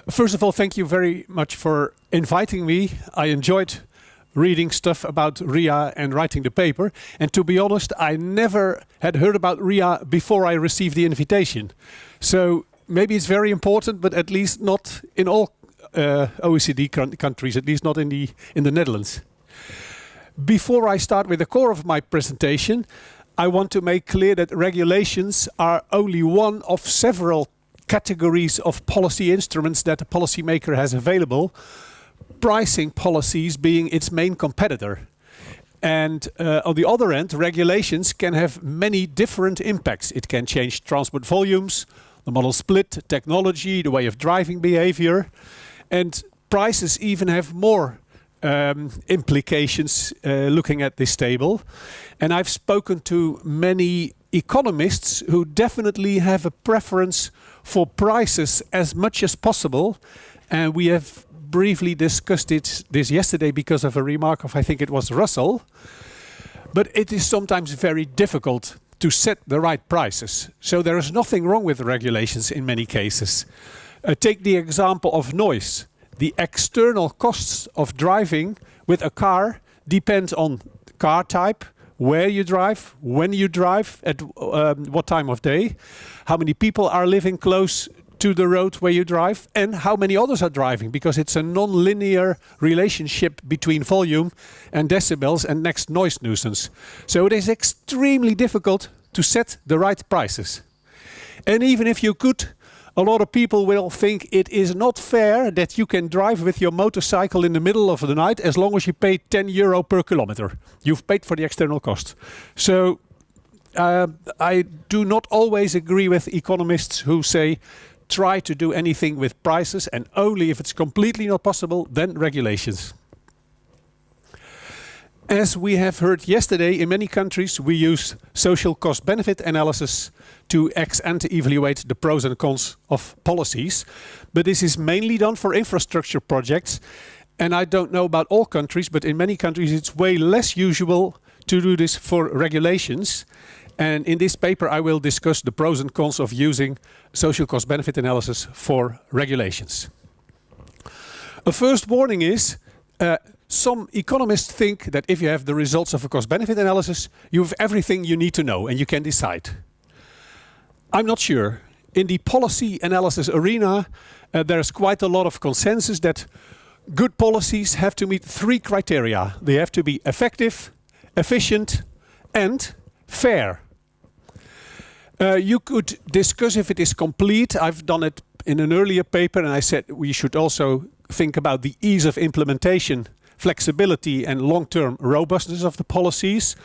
First of all, thank you very much for inviting me. I enjoyed reading stuff about RIA and writing the paper. And to be honest, I never had heard about RIA before I received the invitation. So maybe it's very important, but at least not in all OECD countries, at least not in the Netherlands. Before I start with the core of my presentation, I want to make clear that regulations are only one of several categories of policy instruments that a policymaker has available, pricing policies being its main competitor. And on the other end, regulations can have many different impacts. It can change transport volumes, the model split, technology, the way of driving behavior. And prices even have more implications looking at this table. And I've spoken to many economists who definitely have a preference for prices as much as possible. And we have briefly discussed this yesterday because of a remark of, I think it was Russell. But it is sometimes very difficult to set the right prices. So there is nothing wrong with regulations in many cases. Take the example of noise. The external costs of driving with a car depend on car type, where you drive, when you drive, at what time of day, how many people are living close to the road where you drive, and how many others are driving, because it's a non-linear relationship between volume and decibels and next noise nuisance. So it is extremely difficult to set the right prices. And even if you could, a lot of people will think it is not fair that you can drive with your motorcycle in the middle of the night as long as you pay €10 per kilometer. You've paid for the external cost. So I do not always agree with economists who say try to do anything with prices, and only if it's completely not possible, then regulations. As we have heard yesterday, in many countries we use social cost-benefit analysis to ex-ante evaluate the pros and cons of policies. But this is mainly done for infrastructure projects. And I don't know about all countries, but in many countries it's way less usual to do this for regulations. And in this paper I will discuss the pros and cons of using social cost-benefit analysis for regulations. A first warning is, some economists think that if you have the results of a cost-benefit analysis, you have everything you need to know and you can decide. I'm not sure. In the policy analysis arena, there's quite a lot of consensus that good policies have to meet 3 criteria. They have to be effective, efficient, and fair. You could discuss if it is complete. I've done it in an earlier paper, and I said we should also think about the ease of implementation, flexibility and long-term robustness of the policies.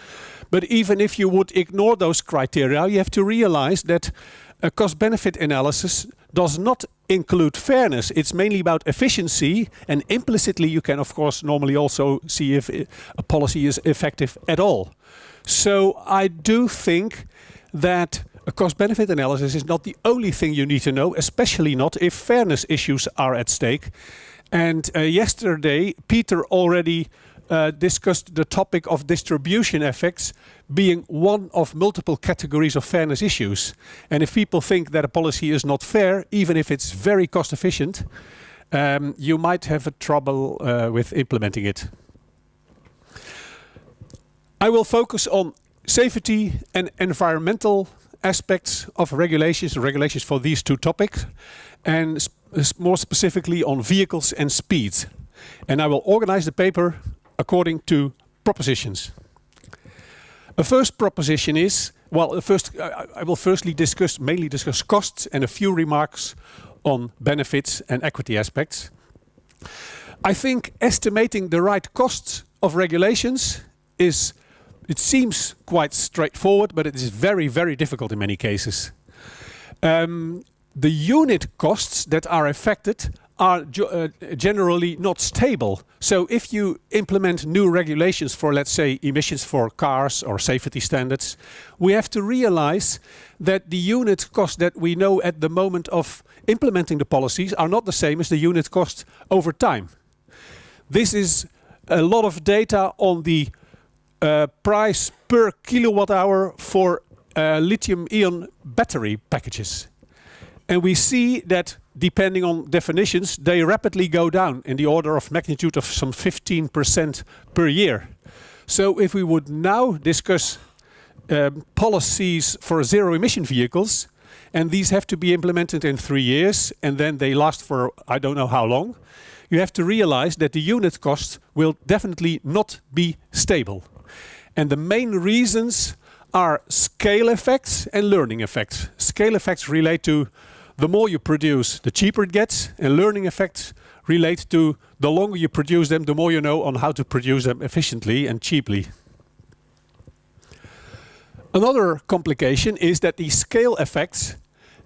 But even if you would ignore those criteria, you have to realize that a cost-benefit analysis does not include fairness. It's mainly about efficiency, and implicitly you can of course normally also see if a policy is effective at all. So I do think that a cost-benefit analysis is not the only thing you need to know, especially not if fairness issues are at stake. And yesterday, Peter already discussed the topic of distribution effects being one of multiple categories of fairness issues. And if people think that a policy is not fair, even if it's very cost efficient, you might have a trouble with implementing it. I will focus on safety and environmental aspects of regulations for these 2 topics, and more specifically on vehicles and speed. And I will organize the paper according to propositions. The first proposition is, well, I will firstly mainly discuss costs and a few remarks on benefits and equity aspects. I think estimating the right costs of regulations it seems quite straightforward, but it is very, very difficult in many cases. The unit costs that are affected are generally not stable. So if you implement new regulations for, let's say, emissions for cars or safety standards, we have to realize that the unit cost that we know at the moment of implementing the policies are not the same as the unit cost over time. This is a lot of data on the price per kilowatt hour for lithium-ion battery packages. And we see that, depending on definitions, they rapidly go down in the order of magnitude of some 15% per year. So if we would now discuss policies for zero-emission vehicles, and these have to be implemented in 3 years, and then they last for I don't know how long, you have to realize that the unit cost will definitely not be stable. And the main reasons are scale effects and learning effects. Scale effects relate to the more you produce, the cheaper it gets, and learning effects relate to the longer you produce them, the more you know on how to produce them efficiently and cheaply. Another complication is that the scale effects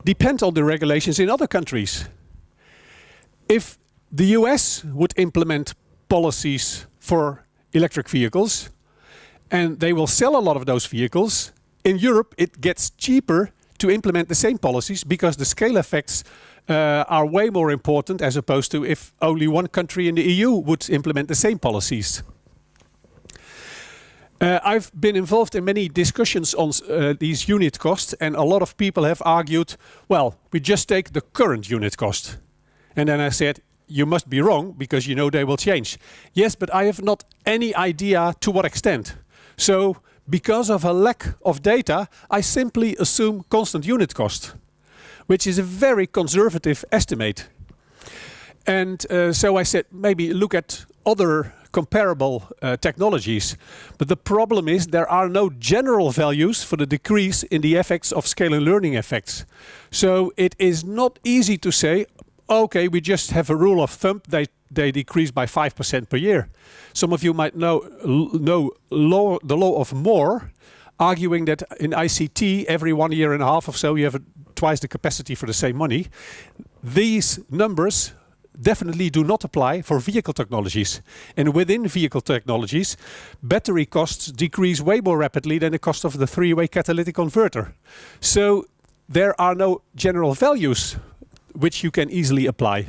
depend on the regulations in other countries. If the US would implement policies for electric vehicles, and they will sell a lot of those vehicles, in Europe it gets cheaper to implement the same policies because the scale effects are way more important, as opposed to if only one country in the EU would implement the same policies. I've been involved in many discussions on these unit costs, and a lot of people have argued, well, we just take the current unit cost. And then I said, you must be wrong, because you know they will change. Yes, but I have not any idea to what extent. So, because of a lack of data, I simply assume constant unit cost, which is a very conservative estimate. And so I said, maybe look at other comparable technologies. But the problem is there are no general values for the decrease in the effects of scale and learning effects. So it is not easy to say, okay, we just have a rule of thumb, they decrease by 5% per year. Some of you might know the law of Moore, arguing that in ICT, every 1.5 years or so, you have twice the capacity for the same money. These numbers definitely do not apply for vehicle technologies. And within vehicle technologies, battery costs decrease way more rapidly than the cost of the three-way catalytic converter. So there are no general values which you can easily apply.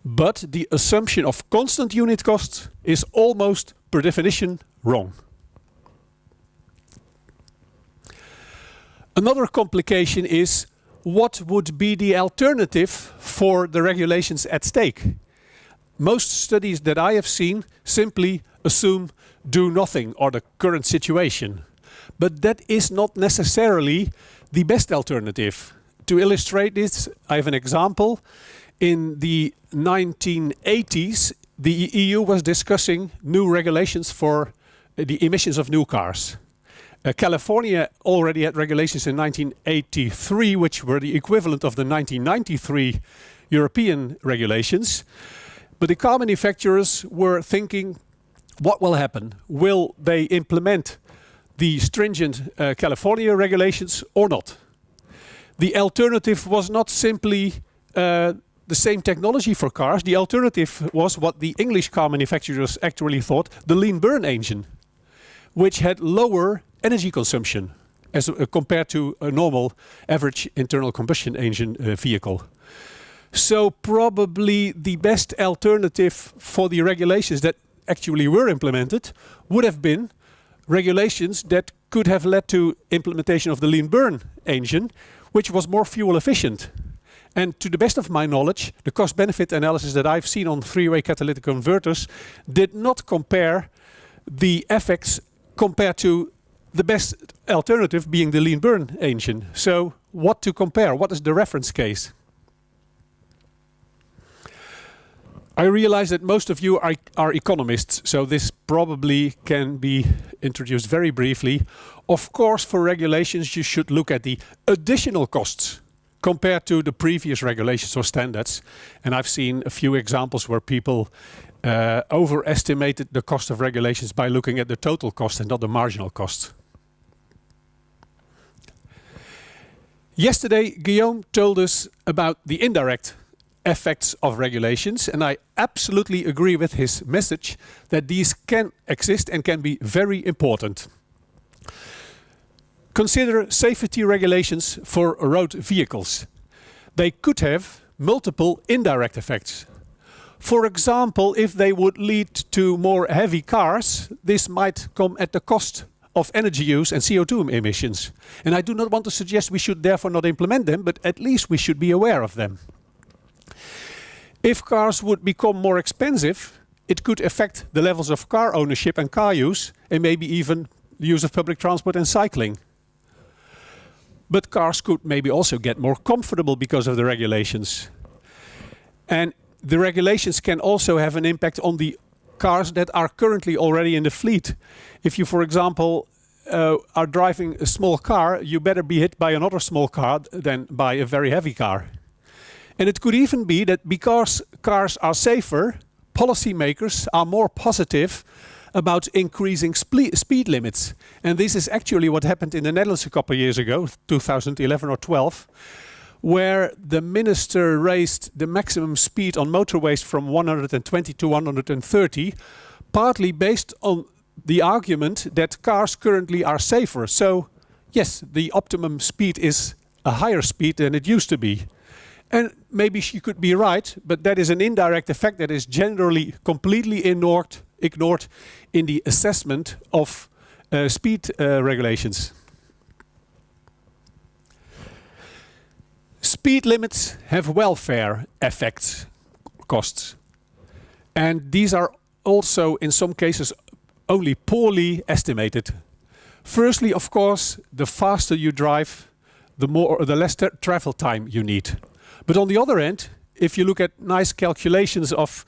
But the assumption of constant unit costs is almost per definition wrong. Another complication is, what would be the alternative for the regulations at stake? Most studies that I have seen simply assume do nothing or the current situation. But that is not necessarily the best alternative. To illustrate this, I have an example. In the 1980s, the EU was discussing new regulations for the emissions of new cars. California already had regulations in 1983, which were the equivalent of the 1993 European regulations. But the car manufacturers were thinking, what will happen? Will they implement the stringent California regulations or not? The alternative was not simply the same technology for cars. The alternative was what the English car manufacturers actually thought, the lean burn engine, which had lower energy consumption as compared to a normal average internal combustion engine vehicle. So probably the best alternative for the regulations that actually were implemented would have been regulations that could have led to implementation of the lean burn engine, which was more fuel efficient. And to the best of my knowledge, the cost-benefit analysis that I've seen on three-way catalytic converters did not compare the effects compared to the best alternative being the lean burn engine. So what to compare? What is the reference case? I realize that most of you are economists, so this probably can be introduced very briefly. Of course, for regulations, you should look at the additional costs compared to the previous regulations or standards. And I've seen a few examples where people overestimated the cost of regulations by looking at the total cost and not the marginal cost. Yesterday, Guillaume told us about the indirect effects of regulations, and I absolutely agree with his message that these can exist and can be very important. Consider safety regulations for road vehicles. They could have multiple indirect effects. For example, if they would lead to more heavy cars, this might come at the cost of energy use and CO2 emissions. And I do not want to suggest we should therefore not implement them, but at least we should be aware of them. If cars would become more expensive, it could affect the levels of car ownership and car use, and maybe even the use of public transport and cycling. But cars could maybe also get more comfortable because of the regulations. And the regulations can also have an impact on the cars that are currently already in the fleet. If you, for example, are driving a small car, you better be hit by another small car than by a very heavy car. And it could even be that because cars are safer, policymakers are more positive about increasing speed limits. And this is actually what happened in the Netherlands a couple of years ago, 2011 or 12, where the minister raised the maximum speed on motorways from 120 to 130, partly based on the argument that cars currently are safer. So, yes, the optimum speed is a higher speed than it used to be. And maybe she could be right, but that is an indirect effect that is generally completely ignored in the assessment of speed regulations. Speed limits have welfare effects, costs. And these are also, in some cases, only poorly estimated. Firstly, of course, the faster you drive, the less travel time you need. But on the other end, if you look at nice calculations of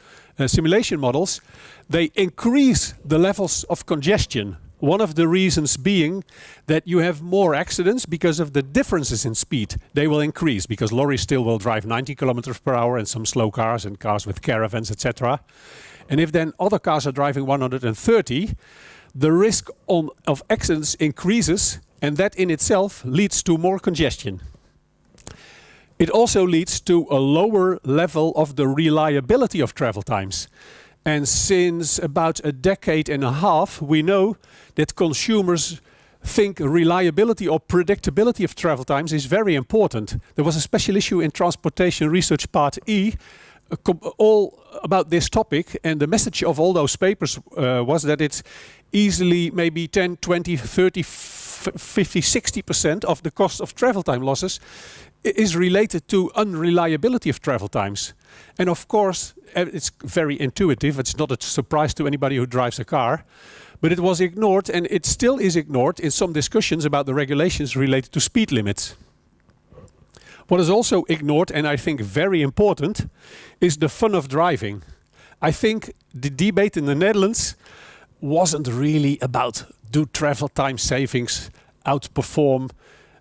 simulation models, they increase the levels of congestion. One of the reasons being that you have more accidents because of the differences in speed. They will increase because lorries still will drive 90 kilometers per hour and some slow cars and cars with caravans, etc. And if then other cars are driving 130, the risk of accidents increases, and that in itself leads to more congestion. It also leads to a lower level of the reliability of travel times. And since about a decade and a half, we know that consumers think reliability or predictability of travel times is very important. There was a special issue in Transportation Research Part E, all about this topic, and the message of all those papers was that it's easily maybe 10, 20, 30, 50, 60% of the cost of travel time losses is related to unreliability of travel times. And of course, it's very intuitive. It's not a surprise to anybody who drives a car. But it was ignored, and it still is ignored in some discussions about the regulations related to speed limits. What is also ignored, and I think very important, is the fun of driving. I think the debate in the Netherlands wasn't really about do travel time savings outperform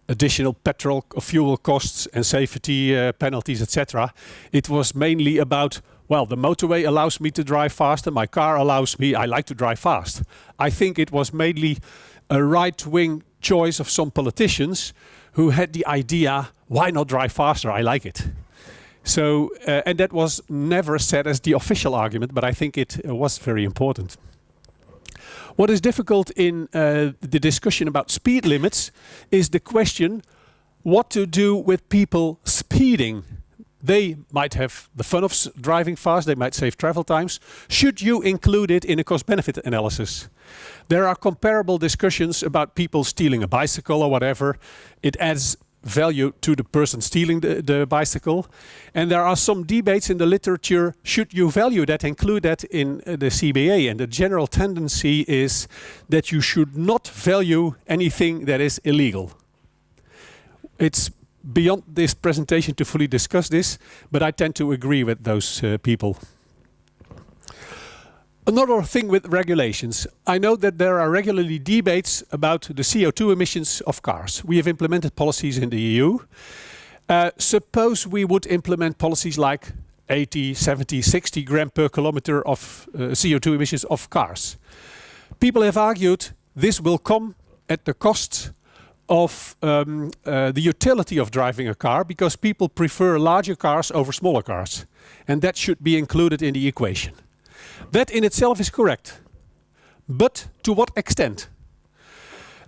additional petrol or fuel costs and safety penalties, etc. It was mainly about, well, the motorway allows me to drive faster, my car allows me, I like to drive fast. I think it was mainly a right-wing choice of some politicians who had the idea, why not drive faster, I like it. So, and that was never said as the official argument, but I think it was very important. What is difficult in the discussion about speed limits is the question what to do with people speeding. They might have the fun of driving fast, they might save travel times. Should you include it in a cost-benefit analysis? There are comparable discussions about people stealing a bicycle or whatever. It adds value to the person stealing the bicycle. And there are some debates in the literature, should you value that, include that in the CBA? And the general tendency is that you should not value anything that is illegal. It's beyond this presentation to fully discuss this, but I tend to agree with those people. Another thing with regulations. I know that there are regularly debates about the CO2 emissions of cars. We have implemented policies in the EU. Suppose we would implement policies like 80, 70, 60 gram per kilometer of CO2 emissions of cars. People have argued this will come at the cost of the utility of driving a car, because people prefer larger cars over smaller cars. And that should be included in the equation. That in itself is correct. But to what extent?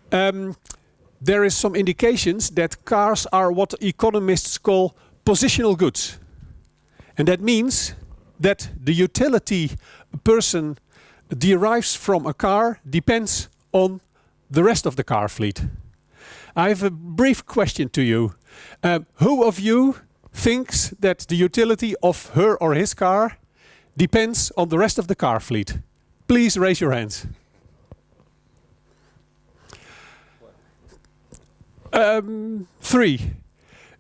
There is some indications that cars are what economists call positional goods. And that means that the utility a person derives from a car depends on the rest of the car fleet. I have a brief question to you. Who of you thinks that the utility of her or his car depends on the rest of the car fleet? Please raise your hands. 3.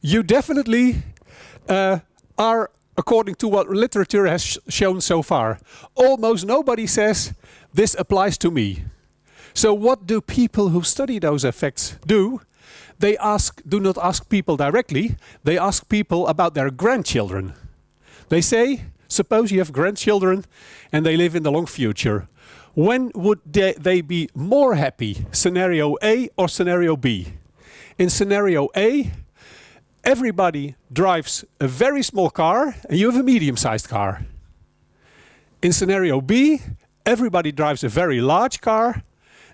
You definitely are, according to what literature has shown so far. Almost nobody says, this applies to me. So what do people who study those effects do? They do not ask people directly, they ask people about their grandchildren. They say, suppose you have grandchildren and they live in the long future. When would they be more happy, scenario A or scenario B? In scenario A, everybody drives a very small car and you have a medium-sized car. In scenario B, everybody drives a very large car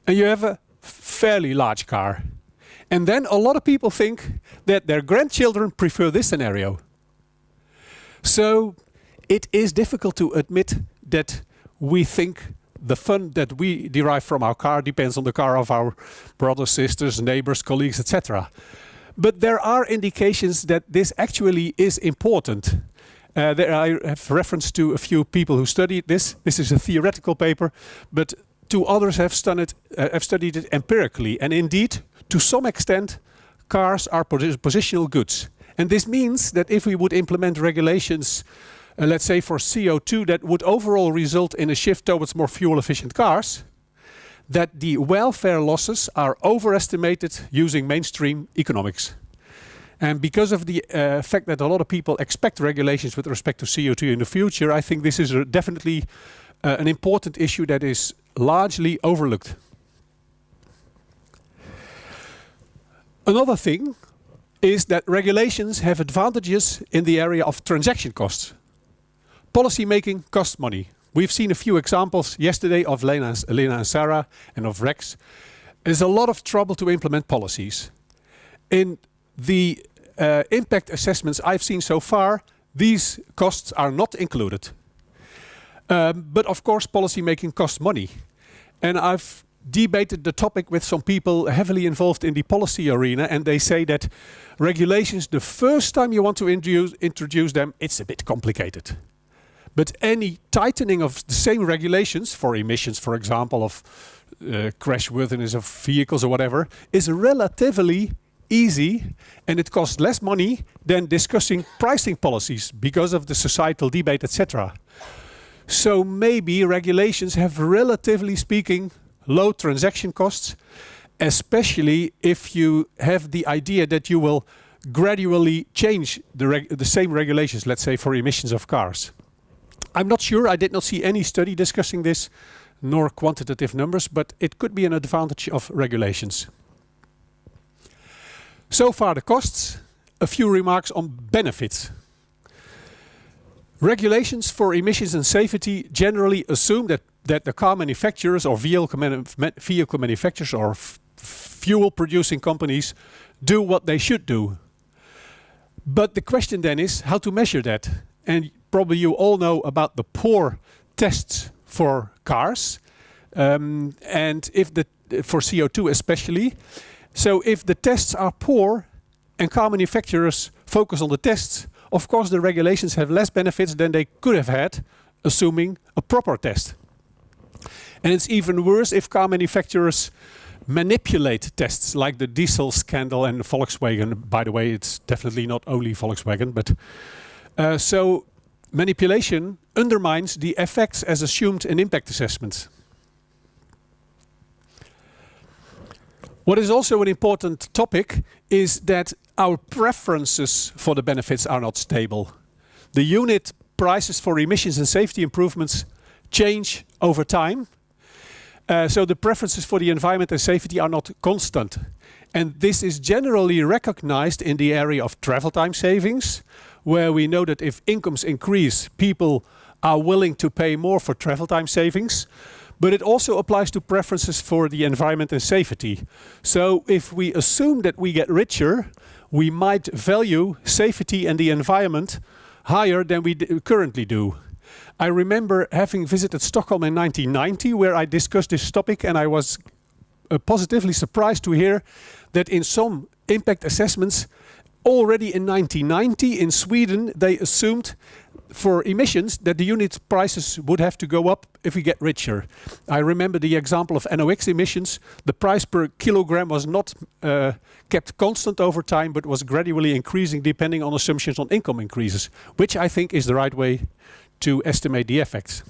and you have a fairly large car. And then a lot of people think that their grandchildren prefer this scenario. So it is difficult to admit that we think the fun that we derive from our car depends on the car of our brothers, sisters, neighbors, colleagues, etc. But there are indications that this actually is important. I have reference to a few people who studied this. This is a theoretical paper, but 2 others have studied it empirically. And indeed, to some extent, cars are positional goods. And this means that if we would implement regulations, let's say for CO2, that would overall result in a shift towards more fuel-efficient cars, that the welfare losses are overestimated using mainstream economics. And because of the fact that a lot of people expect regulations with respect to CO2 in the future, I think this is definitely an important issue that is largely overlooked. Another thing is that regulations have advantages in the area of transaction costs. Policy making costs money. We've seen a few examples yesterday of Lena and Sarah and of Rex. There's a lot of trouble to implement policies. In the impact assessments I've seen so far, these costs are not included. But of course, policy making costs money. And I've debated the topic with some people heavily involved in the policy arena, and they say that regulations, the first time you want to introduce them, it's a bit complicated. But any tightening of the same regulations for emissions, for example, of crashworthiness of vehicles or whatever, is relatively easy, and it costs less money than discussing pricing policies because of the societal debate, etc. So maybe regulations have, relatively speaking, low transaction costs, especially if you have the idea that you will gradually change the same regulations, let's say for emissions of cars. I'm not sure, I did not see any study discussing this, nor quantitative numbers, but it could be an advantage of regulations. So far the costs, a few remarks on benefits. Regulations for emissions and safety generally assume that the car manufacturers or vehicle manufacturers or fuel producing companies do what they should do. But the question then is how to measure that. And probably you all know about the poor tests for cars, and for CO2 especially. So if the tests are poor and car manufacturers focus on the tests, of course the regulations have less benefits than they could have had, assuming a proper test. And it's even worse if car manufacturers manipulate tests, like the diesel scandal and Volkswagen. By the way, it's definitely not only Volkswagen, but so manipulation undermines the effects as assumed in impact assessments. What is also an important topic is that our preferences for the benefits are not stable. The unit prices for emissions and safety improvements change over time. So the preferences for the environment and safety are not constant. And this is generally recognized in the area of travel time savings, where we know that if incomes increase, people are willing to pay more for travel time savings. But it also applies to preferences for the environment and safety. So if we assume that we get richer, we might value safety and the environment higher than we currently do. I remember having visited Stockholm in 1990, where I discussed this topic, and I was positively surprised to hear that in some impact assessments, already in 1990 in Sweden, they assumed for emissions that the unit prices would have to go up if we get richer. I remember the example of NOx emissions. The price per kilogram was not kept constant over time, but was gradually increasing depending on assumptions on income increases, which I think is the right way to estimate the effects.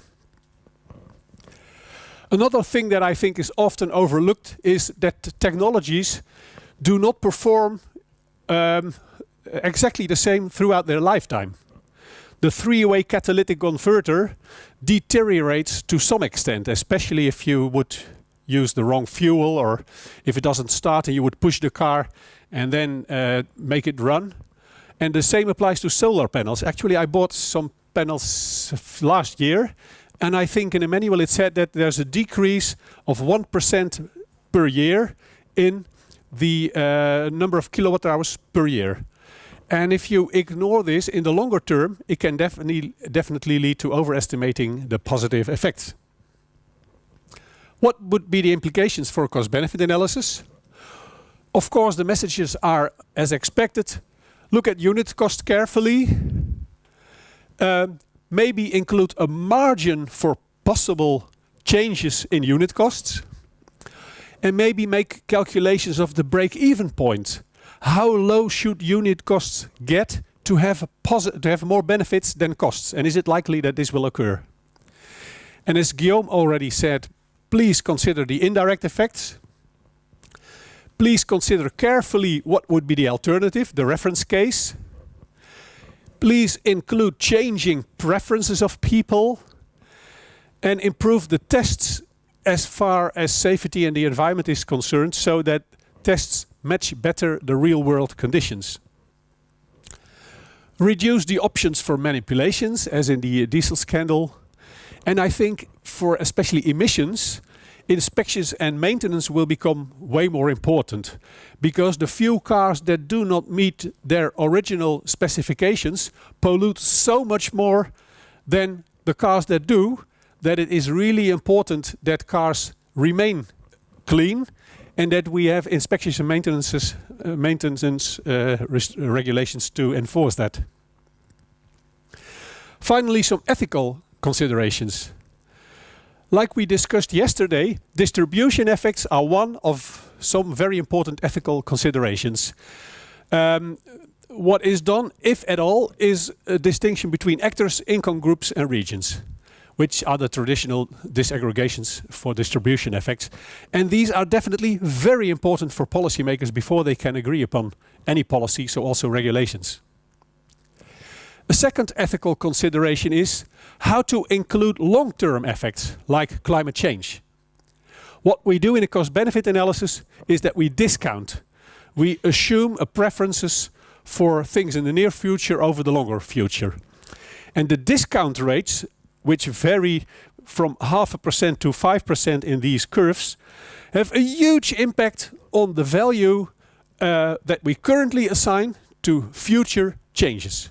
Another thing that I think is often overlooked is that technologies do not perform exactly the same throughout their lifetime. The three-way catalytic converter deteriorates to some extent, especially if you would use the wrong fuel, or if it doesn't start and you would push the car and then make it run. And the same applies to solar panels. Actually, I bought some panels last year, and I think in the manual it said that there's a decrease of 1% per year in the number of kilowatt hours per year. And if you ignore this in the longer term, it can definitely lead to overestimating the positive effects. What would be the implications for cost-benefit analysis? Of course, the messages are as expected. Look at unit cost carefully. Maybe include a margin for possible changes in unit costs. And maybe make calculations of the break-even point. How low should unit costs get to have more benefits than costs? And is it likely that this will occur? And as Guillaume already said, please consider the indirect effects. Please consider carefully what would be the alternative, the reference case. Please include changing preferences of people and improve the tests as far as safety and the environment is concerned, so that tests match better the real world conditions. Reduce the options for manipulations, as in the diesel scandal. And I think for especially emissions, inspections and maintenance will become way more important, because the few cars that do not meet their original specifications pollute so much more than the cars that do, that it is really important that cars remain clean and that we have inspections and maintenance regulations to enforce that. Finally, some ethical considerations. Like we discussed yesterday, distribution effects are one of some very important ethical considerations. What is done, if at all, is a distinction between actors, income groups and regions, which are the traditional disaggregations for distribution effects. And these are definitely very important for policymakers before they can agree upon any policy, so also regulations. A second ethical consideration is how to include long-term effects like climate change. What we do in a cost-benefit analysis is that we discount. We assume a preferences for things in the near future over the longer future. And the discount rates, which vary from 0.5% to 5% in these curves, have a huge impact on the value that we currently assign to future changes.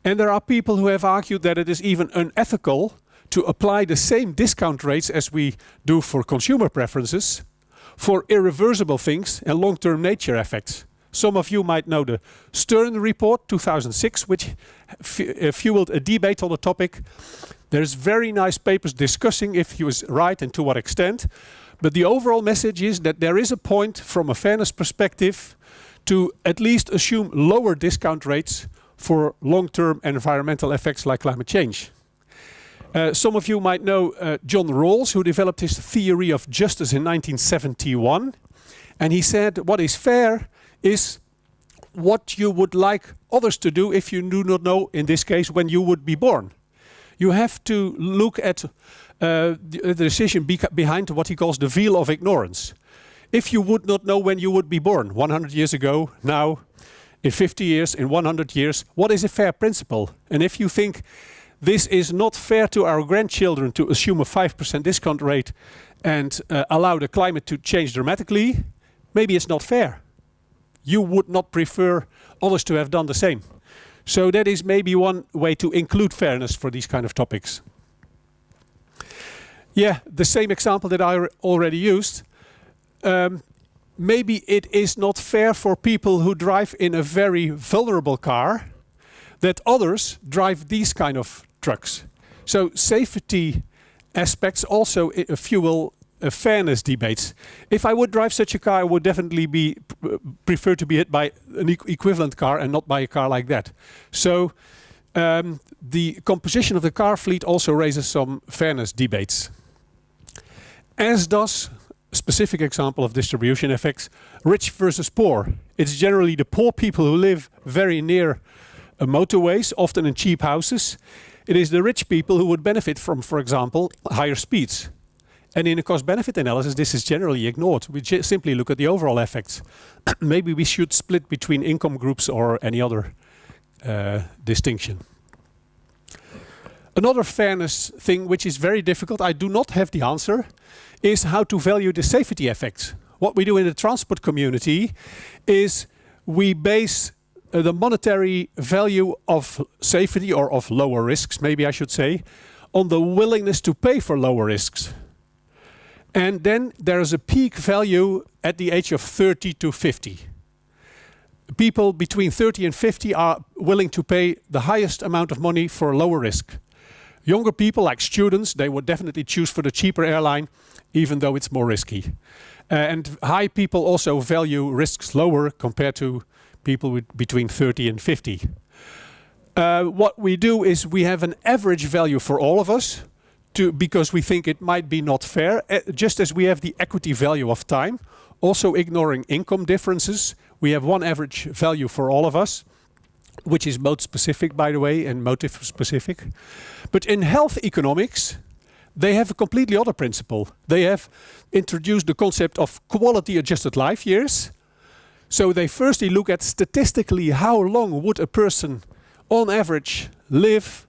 And there are people who have argued that it is even unethical to apply the same discount rates as we do for consumer preferences for irreversible things and long-term nature effects. Some of you might know the Stern report 2006, which fueled a debate on the topic. There's very nice papers discussing if he was right and to what extent. But the overall message is that there is a point from a fairness perspective to at least assume lower discount rates for long-term environmental effects like climate change. Some of you might know John Rawls, who developed his theory of justice in 1971. And he said what is fair is what you would like others to do if you do not know, in this case, when you would be born. You have to look at the decision behind what he calls the veil of ignorance. If you would not know when you would be born, 100 years ago, now, in 50 years, in 100 years, what is a fair principle? And if you think this is not fair to our grandchildren to assume a 5% discount rate and allow the climate to change dramatically, maybe it's not fair. You would not prefer others to have done the same. So that is maybe one way to include fairness for these kind of topics. Yeah, the same example that I already used. maybe it is not fair for people who drive in a very vulnerable car that others drive these kind of trucks. So safety aspects also fuel fairness debates. If I would drive such a car, I would definitely prefer to be hit by an equivalent car and not by a car like that. So the composition of the car fleet also raises some fairness debates. As does, specific example of distribution effects, rich versus poor. It's generally the poor people who live very near motorways, often in cheap houses. It is the rich people who would benefit from, for example, higher speeds. And in a cost-benefit analysis, this is generally ignored. We simply look at the overall effects. Maybe we should split between income groups or any other distinction. Another fairness thing which is very difficult, I do not have the answer, is how to value the safety effects. What we do in the transport community is we base the monetary value of safety, or of lower risks, maybe I should say, on the willingness to pay for lower risks. And then there is a peak value at the age of 30 to 50. People between 30 and 50 are willing to pay the highest amount of money for lower risk. Younger people, like students, they would definitely choose for the cheaper airline, even though it's more risky. And high people also value risks lower compared to people with between 30 and 50. What we do is we have an average value for all of us, because we think it might be not fair, just as we have the equity value of time, also ignoring income differences. We have one average value for all of us, which is mode specific, by the way, and motive specific. But in health economics, they have a completely other principle. They have introduced the concept of quality adjusted life years. So they firstly look at statistically how long would a person on average live,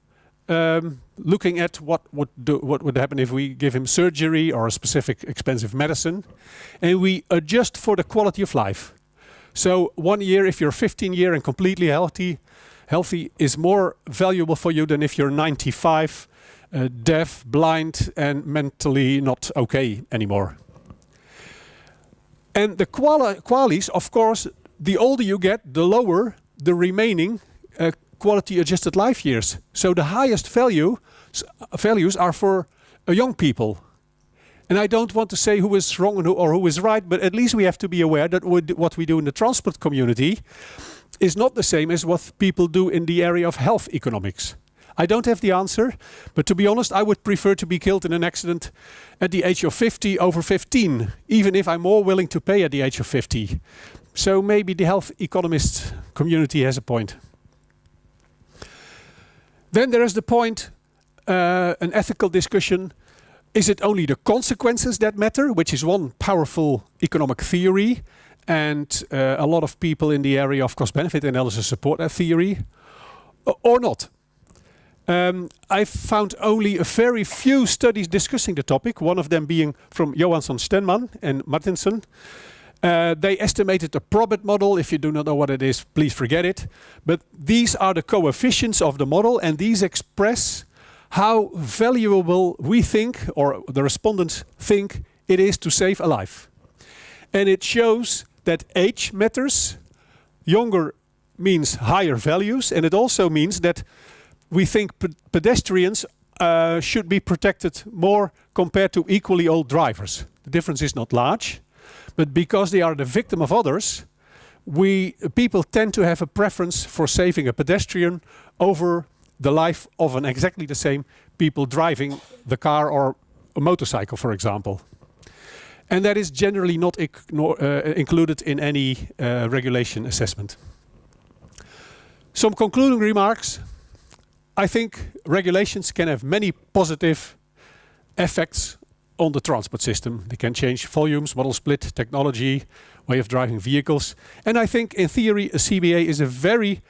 looking at what would happen if we give him surgery or a specific expensive medicine, and we adjust for the quality of life. So 1 year, if you're 15 years and completely healthy is more valuable for you than if you're 95, deaf, blind, and mentally not okay anymore. And the qualies, of course, the older you get, the lower the remaining quality adjusted life years. So the highest values are for young people. And I don't want to say who is wrong or who is right, but at least we have to be aware that what we do in the transport community is not the same as what people do in the area of health economics. I don't have the answer, but to be honest, I would prefer to be killed in an accident at the age of 50 over 15, even if I'm more willing to pay at the age of 50. So maybe the health economist community has a point. Then there is the point, an ethical discussion. Is it only the consequences that matter, which is one powerful economic theory, and a lot of people in the area of cost-benefit analysis support that theory, or not? I've found only a very few studies discussing the topic, one of them being from Johansson, Stenman and Martinson. They estimated a probit model. If you do not know what it is, please forget it. But these are the coefficients of the model, and these express how valuable we think, or the respondents think, it is to save a life. And it shows that age matters. Younger means higher values, and it also means that we think pedestrians should be protected more compared to equally old drivers. The difference is not large, but because they are the victim of others, people tend to have a preference for saving a pedestrian over the life of an exactly the same people driving the car or a motorcycle, for example. And that is generally not included in any regulation assessment. Some concluding remarks. I think regulations can have many positive effects on the transport system. They can change volumes, model split, technology, way of driving vehicles. And I think in theory a CBA is a very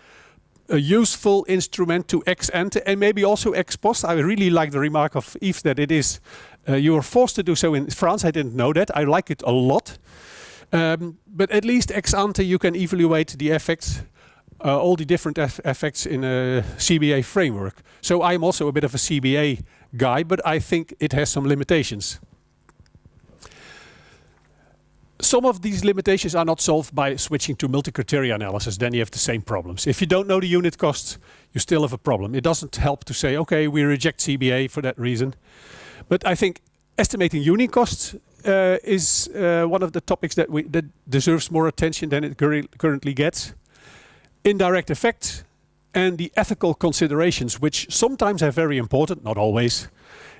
useful instrument to ex ante and maybe also ex post. I really like the remark of Yves that it is, you are forced to do so in France. I didn't know that. I like it a lot. But at least ex ante you can evaluate the effects, all the different effects in a CBA framework. So I'm also a bit of a CBA guy, but I think it has some limitations. some of these limitations are not solved by switching to multi-criteria analysis. Then you have the same problems. If you don't know the unit costs, you still have a problem. It doesn't help to say, okay, we reject CBA for that reason. But I think estimating unit costs is one of the topics that deserves more attention than it currently gets. Indirect effects and the ethical considerations, which sometimes are very important, not always,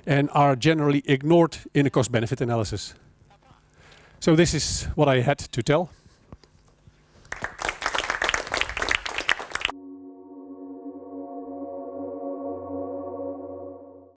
and are generally ignored in a cost-benefit analysis. So this is what I had to tell.